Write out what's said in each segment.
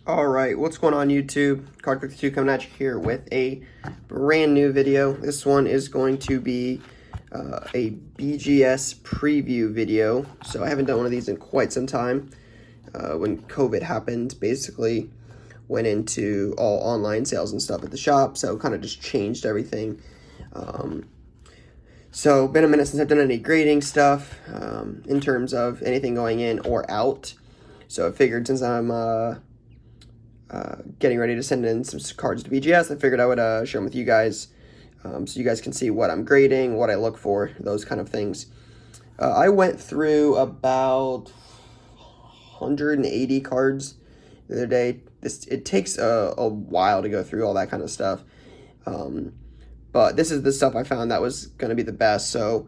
Alright, what's going on YouTube? Card52 coming at you here with a brand new video. This one is going to be a BGS preview video. So I haven't done one of these in quite some time. When COVID happened, basically went into all online sales and stuff at the shop, so kind of just changed everything. So been a minute since I've done any grading stuff in terms of anything going in or out. So I figured since I'm getting ready to send in some cards to BGS, I figured I would share them with you guys so you guys can see what I'm grading, what I look for, those kind of things. I went through about 180 cards the other day. It takes a while to go through all that kind of stuff. But this is the stuff I found that was going to be the best. So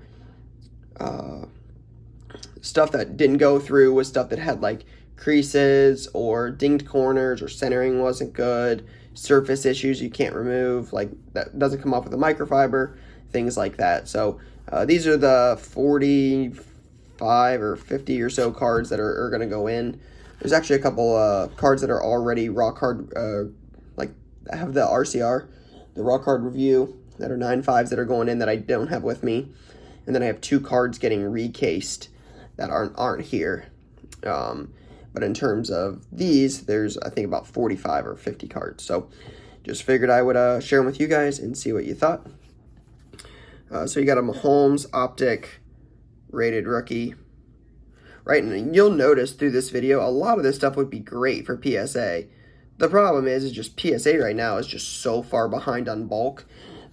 stuff that didn't go through was stuff that had like creases or dinged corners or centering wasn't good, surface issues you can't remove, like that doesn't come off with a microfiber, things like that. So these are the 45 or 50 or so cards that are going to go in. There's actually a couple cards that are already raw card, like I have the RCR, the raw card review, that are 9.5s that are going in that I don't have with me. And then I have 2 cards getting recased that aren't here. But in terms of these, there's, I think, about 45 or 50 cards. So just figured I would share them with you guys and see what you thought. So you got a Mahomes Optic rated rookie. Right, and you'll notice through this video, a lot of this stuff would be great for PSA. The problem is just PSA right now is just so far behind on bulk.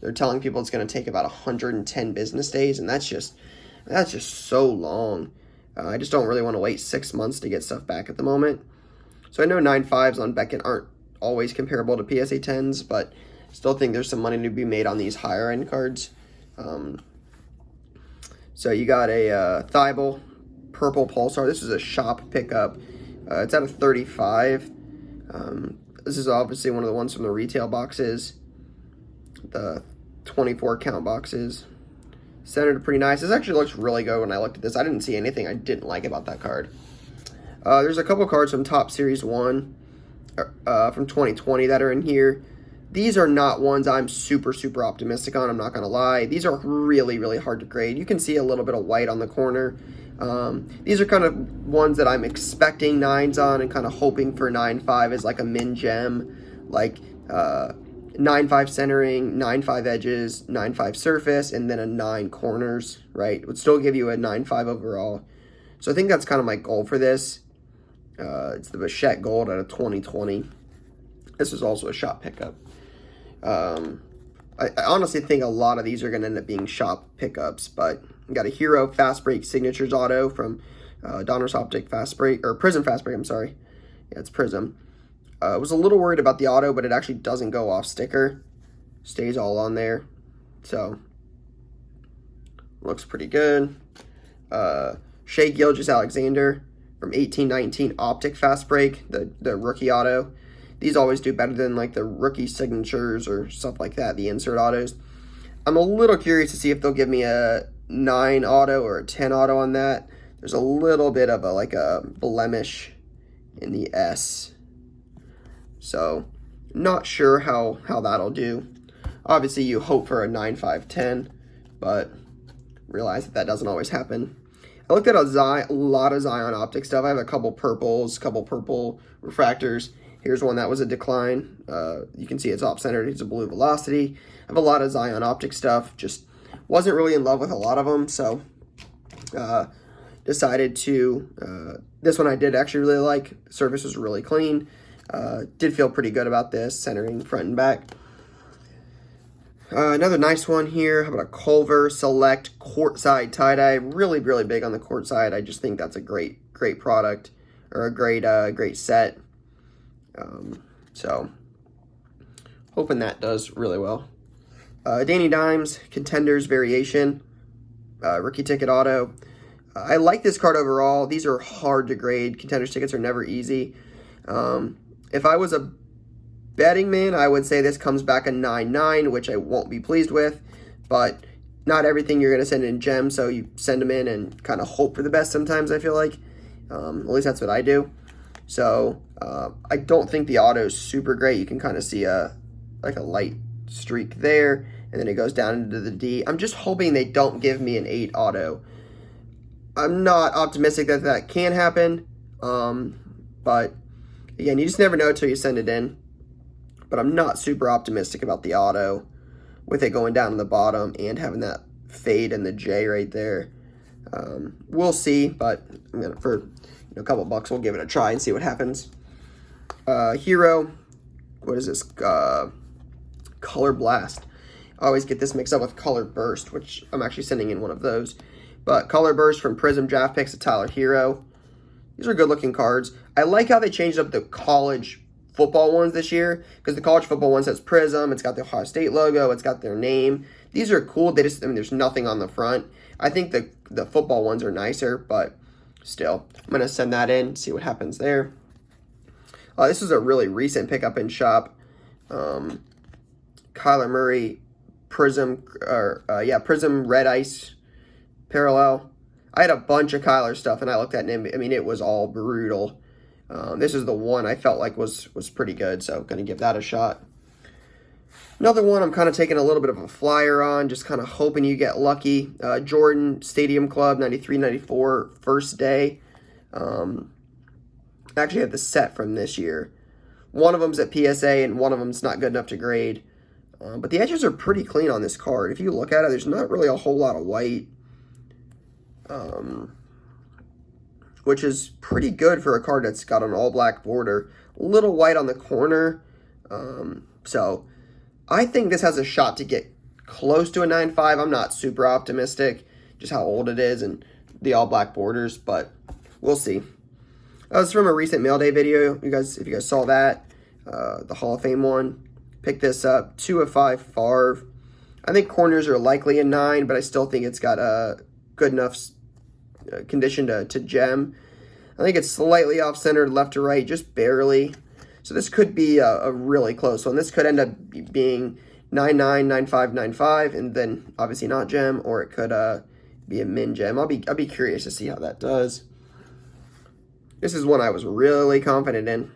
They're telling people it's going to take about 110 business days, and that's just so long. I just don't really want to wait 6 months to get stuff back at the moment. So I know 9.5s on Beckett aren't always comparable to PSA 10s, but still think there's some money to be made on these higher end cards. So you got a Thibault Purple Pulsar. This is a shop pickup. It's at a 35. This is obviously one of the ones from the retail boxes, the 24 count boxes. Centered pretty nice. This actually looks really good when I looked at this. I didn't see anything I didn't like about that card. There's a couple cards from Top Series 1 from 2020 that are in here. These are not ones I'm super optimistic on, I'm not going to lie. These are really hard to grade. You can see a little bit of white on the corner. These are kind of ones that I'm expecting 9s on and kind of hoping for 9.5 as like a min gem, like 9.5 centering, 9.5 edges, 9.5 surface, and then a 9 corners, right? It would still give you a 9.5 overall. So I think that's kind of my goal for this. It's the Beckett Gold out of 2020. This is also a shop pickup. I honestly think a lot of these are going to end up being shop pickups, but we got a Hero Fast Break Signatures Auto from Donruss Optic Fast Break, or Prism Fast Break, I'm sorry. Yeah, it's Prism. I was a little worried about the auto, but it actually doesn't go off sticker. Stays all on there. So, looks pretty good. Shea Gilgeous-Alexander from 1819 Optic Fast Break, the rookie auto. These always do better than like the rookie signatures or stuff like that, the insert autos. I'm a little curious to see if they'll give me a 9 auto or a 10 auto on that. There's a little bit of a blemish in the S. So, not sure how that'll do. Obviously, you hope for a 9.5/10, but realize that doesn't always happen. I looked at a lot of Zion Optic stuff. I have a couple purples, couple purple refractors. Here's one that was a decline. You can see it's off-centered. It's a blue velocity. I have a lot of Zion Optic stuff. Just wasn't really in love with a lot of them, so decided to... this one I did actually really like. Surface was really clean. Did feel pretty good about this, centering front and back. Another nice one here. How about a Culver Select Courtside Tie-Dye? Really big on the courtside. I just think that's a great product, or a great set. So, hoping that does really well. Danny Dimes Contenders Variation, rookie ticket auto. I like this card overall. These are hard to grade. Contenders tickets are never easy. If I was a betting man, I would say this comes back a 9.9, which I won't be pleased with, but not everything you're going to send in gems, so you send them in and kind of hope for the best sometimes, I feel like. At least that's what I do. So I don't think the auto is super great. You can kind of see a light streak there, and then it goes down into the D. I'm just hoping they don't give me an 8 auto. I'm not optimistic that that can happen, but again, you just never know until you send it in. But I'm not super optimistic about the auto with it going down to the bottom and having that fade in the J right there. We'll see, but I'm gonna, for a couple bucks, we'll give it a try and see what happens. Hero, what is this? Color Blast. I always get this mixed up with Color Burst, which I'm actually sending in one of those. But Color Burst from Prism Draft Picks to Tyler Hero. These are good looking cards. I like how they changed up the college football ones this year, because the college football one says Prism, it's got the Ohio State logo, it's got their name. These are cool. They just, I mean, there's nothing on the front. I think the football ones are nicer, but still, I'm going to send that in, see what happens there. This is a really recent pickup in shop. Kyler Murray Prism, Prism Red Ice Parallel. I had a bunch of Kyler stuff, and I looked at it. I mean, it was all brutal. This is the one I felt like was pretty good, so going to give that a shot. Another one I'm kind of taking a little bit of a flyer on, just kind of hoping you get lucky. Jordan Stadium Club 93-94 first day. I actually have the set from this year. One of them's at PSA and one of them's not good enough to grade. But the edges are pretty clean on this card. If you look at it, there's not really a whole lot of white. Which is pretty good for a card that's got an all-black border. A little white on the corner. So I think this has a shot to get close to a 9.5. I'm not super optimistic, just how old it is and the all-black borders, but we'll see. That was from a recent mail day video. If you guys saw that, the Hall of Fame one. Picked this up, 2 of 5 Favre. I think corners are likely a 9, but I still think it's got a good enough condition to gem. I think it's slightly off-centered left to right, just barely. So this could be a really close one. This could end up being 9.9, 9.5, 9.5, and then obviously not gem, or it could be a min gem. I'll be curious to see how that does. This is one I was really confident in.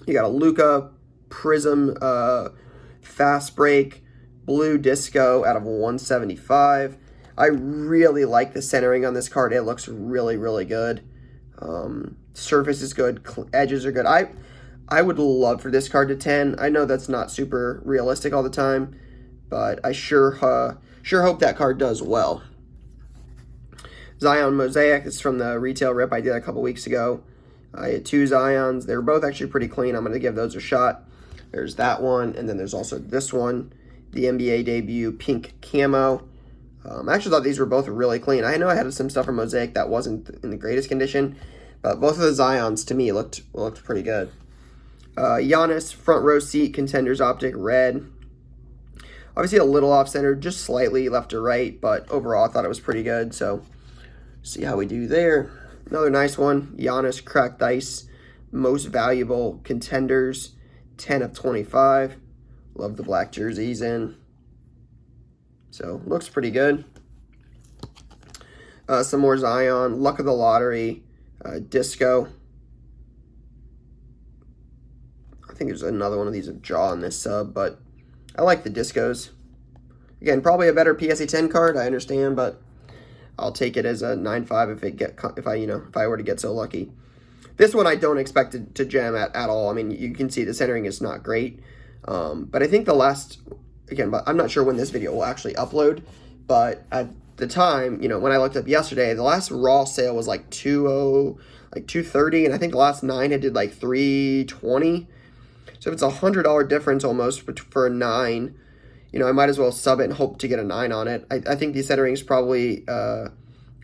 You got a Luka Prism Fast Break Blue Disco out of 175. I really like the centering on this card. It looks really, really good. Surface is good. Edges are good. I would love for this card to 10. I know that's not super realistic all the time, but I sure hope that card does well. Zion Mosaic is from the retail rip I did a couple weeks ago. I had 2 Zions. They were both actually pretty clean. I'm going to give those a shot. There's that one, and then there's also this one, the NBA debut pink camo. I actually thought these were both really clean. I know I had some stuff from Mosaic that wasn't in the greatest condition, but both of the Zions to me looked pretty good. Giannis front row seat Contenders Optic red. Obviously a little off-center, just slightly left to right, but overall I thought it was pretty good, so see how we do there. Another nice one, Giannis Cracked Ice Most Valuable Contenders 10 of 25. Love the black jerseys in. So, looks pretty good. Some more Zion. Luck of the Lottery. Disco. I think there's another one of these of Jaw in this sub, but I like the Discos. Again, probably a better PSA 10 card, I understand, but I'll take it as a 9.5 if I were to get so lucky. This one I don't expect to gem at all. I mean, you can see the centering is not great. But I think the last, again, but I'm not sure when this video will actually upload, but at the time, when I looked up yesterday, the last raw sale was like 230, and I think the last 9 it did like 320. So if it's $100 difference almost for a 9, I might as well sub it and hope to get a 9 on it. I think the centering is probably an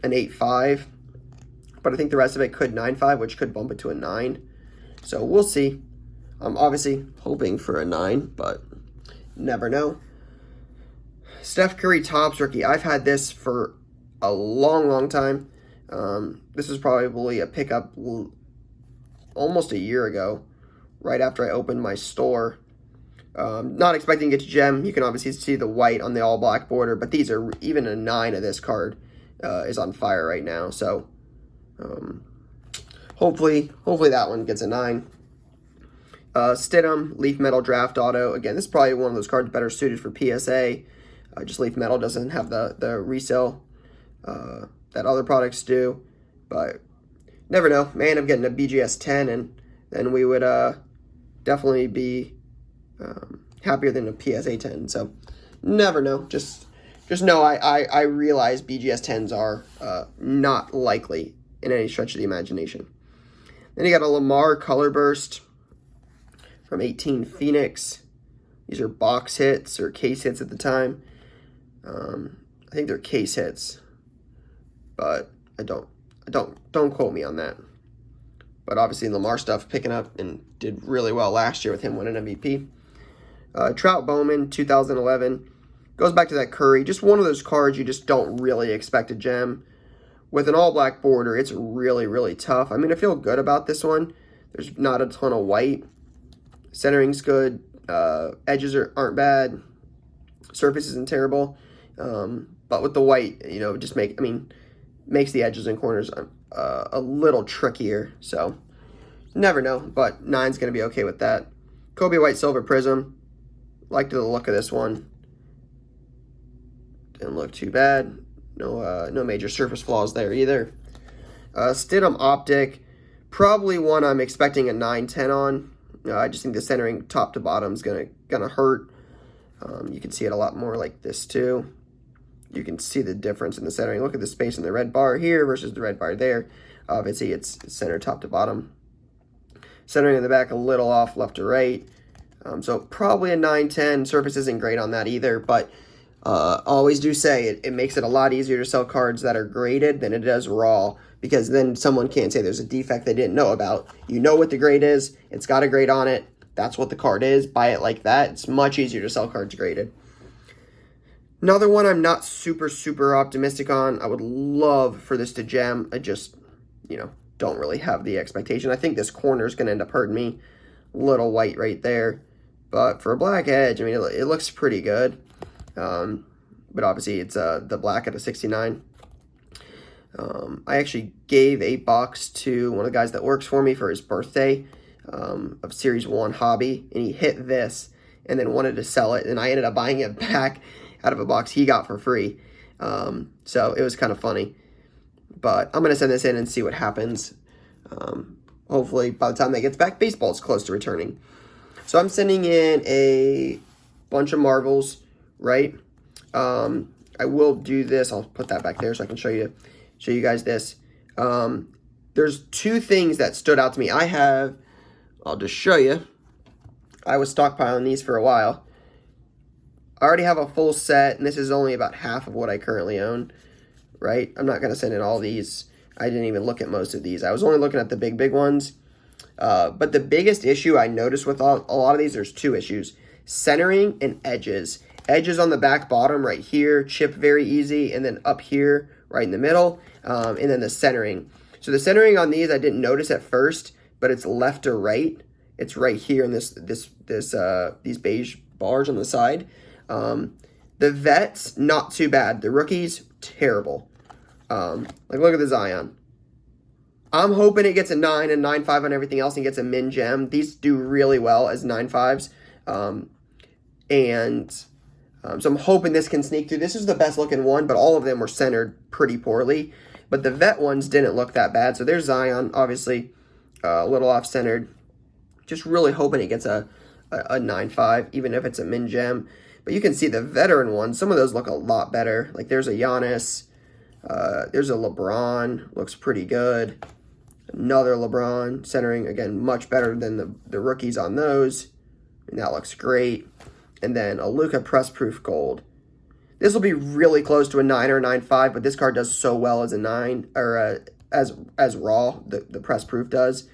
8.5, but I think the rest of it could 9.5, which could bump it to a 9. So we'll see. I'm obviously hoping for a 9, but never know. Steph Curry Topps rookie. I've had this for a long, long time. This was probably a pickup almost a year ago, right after I opened my store. Not expecting it to gem. You can obviously see the white on the all-black border, but these are, even a 9 of this card is on fire right now. So hopefully that one gets a 9. Stidham, Leaf Metal Draft Auto. Again, this is probably one of those cards better suited for PSA. Just Leaf Metal doesn't have the resale that other products do. But never know. May end up getting a BGS 10, and then we would definitely be happier than a PSA 10. So never know. Just know I realize BGS 10s are not likely in any stretch of the imagination. Then you got a Lamar Color Burst from 18 Phoenix. These are box hits or case hits at the time. I think they're case hits, but I don't quote me on that. But obviously Lamar stuff picking up and did really well last year with him winning MVP. Trout Bowman 2011 goes back to that Curry. Just one of those cards you just don't really expect to gem. With an all-black border, it's really, really tough. I mean, I feel good about this one. There's not a ton of white. Centering's good. Edges aren't bad. Surface isn't terrible. But with the white, just makes the edges and corners a little trickier. So, never know. But 9's going to be okay with that. Kobe White Silver Prism. Liked the look of this one. Didn't look too bad. No major surface flaws there either. Stidham Optic, probably one I'm expecting a 9-10 on. I just think the centering top to bottom is gonna hurt. You can see it a lot more like this too. You can see the difference in the centering. Look at the space in the red bar here versus the red bar there. Obviously, it's centered top to bottom. Centering in the back a little off left to right. So probably a 9-10. Surface isn't great on that either, but always do say it makes it a lot easier to sell cards that are graded than it does raw, because then someone can't say there's a defect they didn't know about. You know what the grade is. It's got a grade on it. That's what the card is. Buy it like that. It's much easier to sell cards graded. Another one I'm not super optimistic on. I would love for this to gem. I just, don't really have the expectation. I think this corner is going to end up hurting me. Little white right there. But for a black edge, it looks pretty good. But obviously it's the black at a 69. I actually gave a box to one of the guys that works for me for his birthday of Series 1 Hobby, and he hit this and then wanted to sell it, and I ended up buying it back out of a box he got for free. So it was kind of funny. But I'm going to send this in and see what happens. Hopefully by the time that gets back, baseball's close to returning. So I'm sending in a bunch of Marvels, right? I will do this. I'll put that back there so I can show you guys this. There's two things that stood out to me. I'll just show you. I was stockpiling these for a while. I already have a full set, and this is only about half of what I currently own, right? I'm not going to send in all these. I didn't even look at most of these. I was only looking at the big ones. But the biggest issue I noticed with a lot of these, there's two issues. Centering and edges. Edges on the back bottom right here, chip very easy, and then up here, right in the middle, and then the centering. So the centering on these I didn't notice at first, but it's left or right. It's right here in these beige bars on the side. The vets, not too bad. The rookies, terrible. Look at the Zion. I'm hoping it gets a 9 and 9.5 on everything else and gets a min gem. These do really well as 9.5s. So I'm hoping this can sneak through. This is the best looking one, but all of them were centered pretty poorly. But the vet ones didn't look that bad. So there's Zion, obviously a little off-centered. Just really hoping it gets a 9.5, even if it's a min gem. But you can see the veteran ones, some of those look a lot better. Like there's a Giannis, there's a LeBron, looks pretty good. Another LeBron, centering, again, much better than the rookies on those. And that looks great. And then a Luka Press Proof Gold. This will be really close to a 9 or a 9.5, but this card does so well as a 9, or as raw, the Press Proof does.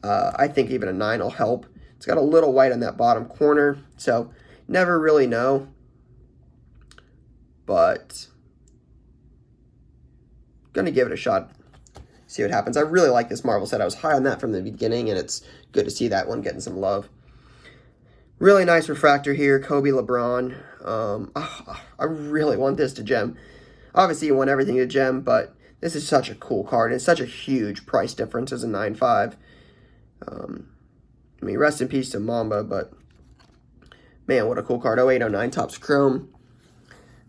I think even a 9 will help. It's got a little white on that bottom corner, so never really know. But gonna give it a shot, see what happens. I really like this Marvel set. I was high on that from the beginning, and it's good to see that one getting some love. Really nice refractor here, Kobe LeBron. I really want this to gem. Obviously, you want everything to gem, but This is such a cool card. It's such a huge price difference as a 9.5. I mean, rest in peace to Mamba, but man, what a cool card. 0809 Topps Chrome.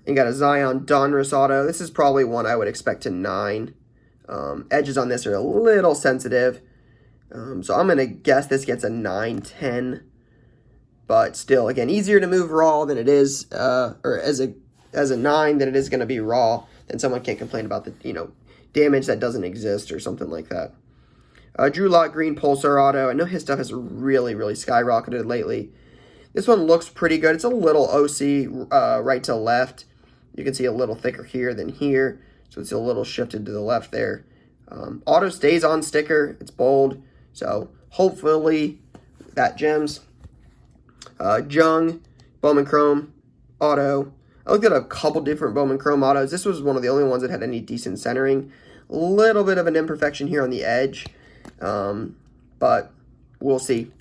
You got a Zion Donruss auto. This is probably one I would expect to 9. Edges on this are a little sensitive. So I'm going to guess this gets a 9-10. But still, again, easier to move raw than it is, or as a 9 than it is going to be raw. Then someone can't complain about the, damage that doesn't exist or something like that. Drew Lock Green Pulsar auto. I know his stuff has really, really skyrocketed lately. This one looks pretty good. It's a little OC right to left. You can see a little thicker here than here. So it's a little shifted to the left there. Auto stays on sticker. It's bold. So hopefully that gems. Jung, Bowman Chrome, auto. I looked at a couple different Bowman Chrome autos. This was one of the only ones that had any decent centering. A little bit of an imperfection here on the edge. But we'll see.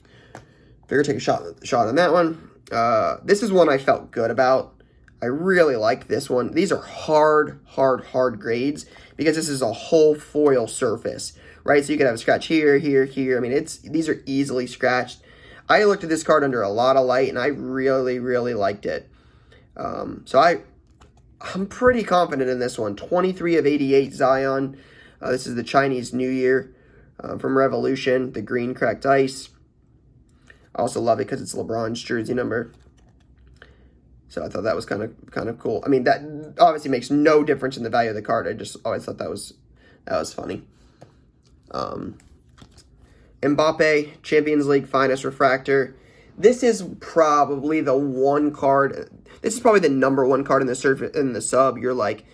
Figure take a shot on that one. This is one I felt good about. I really like this one. These are hard grades because this is a whole foil surface, right? So you could have a scratch here, here, here. I mean, these are easily scratched. I looked at this card under a lot of light, and I really, really liked it. So I'm pretty confident in this one. 23 of 88 Zion. This is the Chinese New Year from Revolution, the green cracked ice. I also love it because it's LeBron's jersey number. So I thought that was kind of cool. I mean, that obviously makes no difference in the value of the card. I just always thought that was funny. Mbappe, Champions League Finest Refractor. This is probably the one card. This is probably the number one card in the sub. You're like,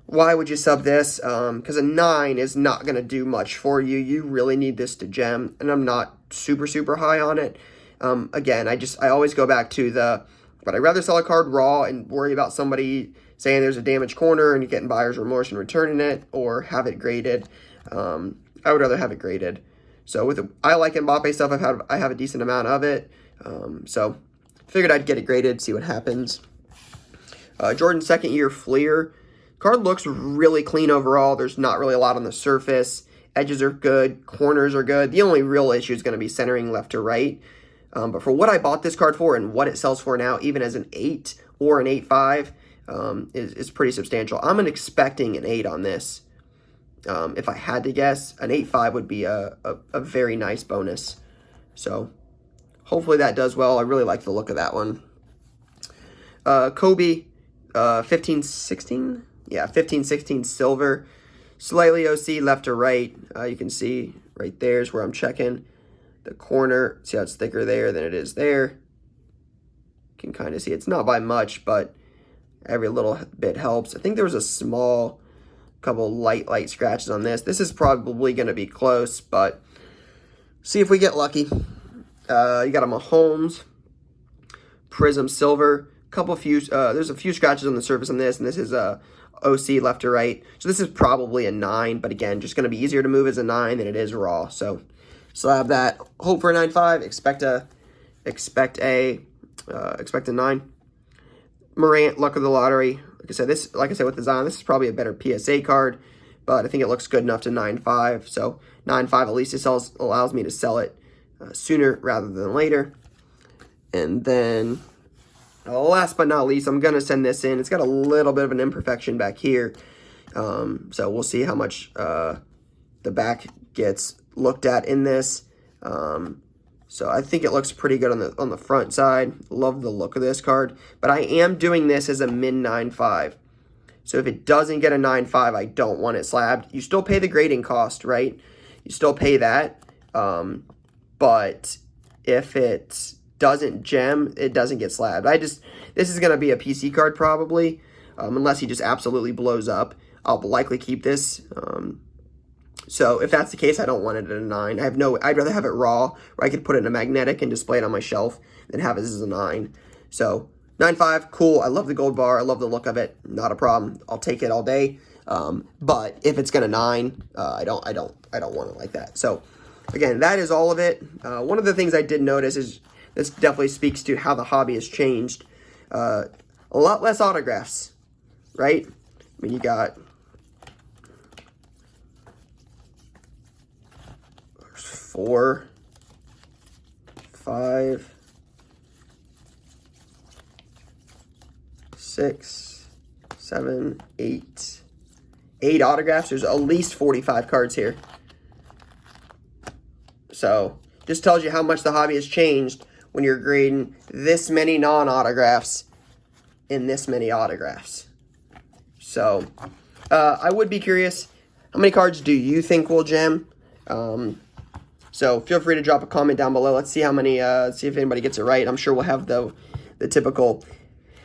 why would you sub this? Because a 9 is not going to do much for you. You really need this to gem, and I'm not super high on it. Again, I always go back to but I'd rather sell a card raw and worry about somebody saying there's a damaged corner and you're getting buyer's remorse and returning it, or have it graded. I would rather have it graded. So I like Mbappe stuff. I have a decent amount of it. So figured I'd get it graded, see what happens. Jordan second year Fleer. Card looks really clean overall. There's not really a lot on the surface. Edges are good. Corners are good. The only real issue is going to be centering left to right. But for what I bought this card for and what it sells for now, even as an 8 or an 8.5, is pretty substantial. I'm expecting an 8 on this. If I had to guess, an 8.5 would be a very nice bonus. So hopefully that does well. I really like the look of that one. Kobe, 15-16? Yeah, 15-16 silver. Slightly OC left to right. You can see right there is where I'm checking. The corner, see how it's thicker there than it is there. You can kind of see it's not by much, but every little bit helps. I think there was a small couple light scratches on this. This is probably going to be close, but see if we get lucky. You got a Mahomes Prism Silver. There's a few scratches on the surface on this, and this is a OC left to right. So this is probably a 9, but again, just going to be easier to move as a 9 than it is raw. So slab that. Hope for a 9.5. Expect a 9. Morant, luck of the lottery. Like I said with the Zion, this is probably a better PSA card, but I think it looks good enough to 9.5. So 9.5 at least allows me to sell it sooner rather than later. And then last but not least, I'm going to send this in. It's got a little bit of an imperfection back here. So we'll see how much the back gets looked at in this. So I think it looks pretty good on the front side. Love the look of this card. But I am doing this as a min 9.5. So if it doesn't get a 9.5, I don't want it slabbed. You still pay the grading cost, right? You still pay that. But if it doesn't gem, it doesn't get slabbed. This is going to be a PC card probably. Unless he just absolutely blows up. I'll likely keep this. So if that's the case, I don't want it at a 9. I'd rather have it raw, where I could put it in a magnetic and display it on my shelf than have it as a 9. So 9.5, cool. I love the gold bar. I love the look of it. Not a problem. I'll take it all day. But if it's gonna 9, I don't want it like that. So again, that is all of it. One of the things I did notice is this definitely speaks to how the hobby has changed. A lot less autographs, right? I mean, you got 4, 5, 6, 7, 8. 8 autographs. There's at least 45 cards here. So, just tells you how much the hobby has changed when you're grading this many non-autographs in this many autographs. So, I would be curious, how many cards do you think will gem? So, feel free to drop a comment down below. Let's see how many, see if anybody gets it right. I'm sure we'll have the typical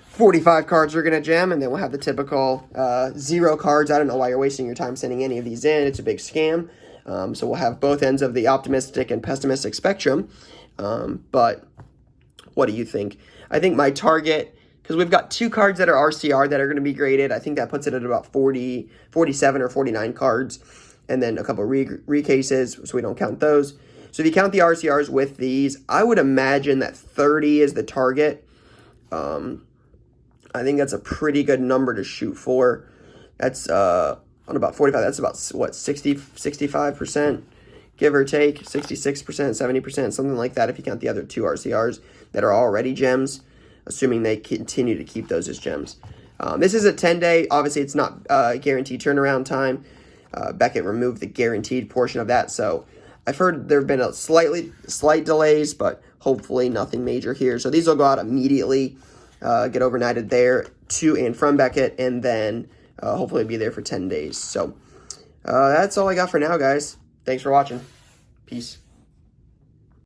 45 cards we're going to gem, and then we'll have the typical 0 cards. I don't know why you're wasting your time sending any of these in. It's a big scam. So we'll have both ends of the optimistic and pessimistic spectrum. But what do you think? I think my target, because we've got 2 cards that are RCR that are going to be graded. I think that puts it at about 40, 47 or 49 cards. And then a couple recases, so we don't count those. So if you count the RCRs with these, I would imagine that 30 is the target. I think that's a pretty good number to shoot for. That's on about 45. That's about, what, 65%, give or take, 66%, 70%, something like that if you count the other 2 RCRs that are already gems, assuming they continue to keep those as gems. This is a 10-day. Obviously, it's not guaranteed turnaround time. Beckett removed the guaranteed portion of that, so I've heard there have been slight delays, but hopefully nothing major here. So these will go out immediately, get overnighted there to and from Beckett, and then hopefully be there for 10 days. So that's all I got for now, guys. Thanks for watching. Peace.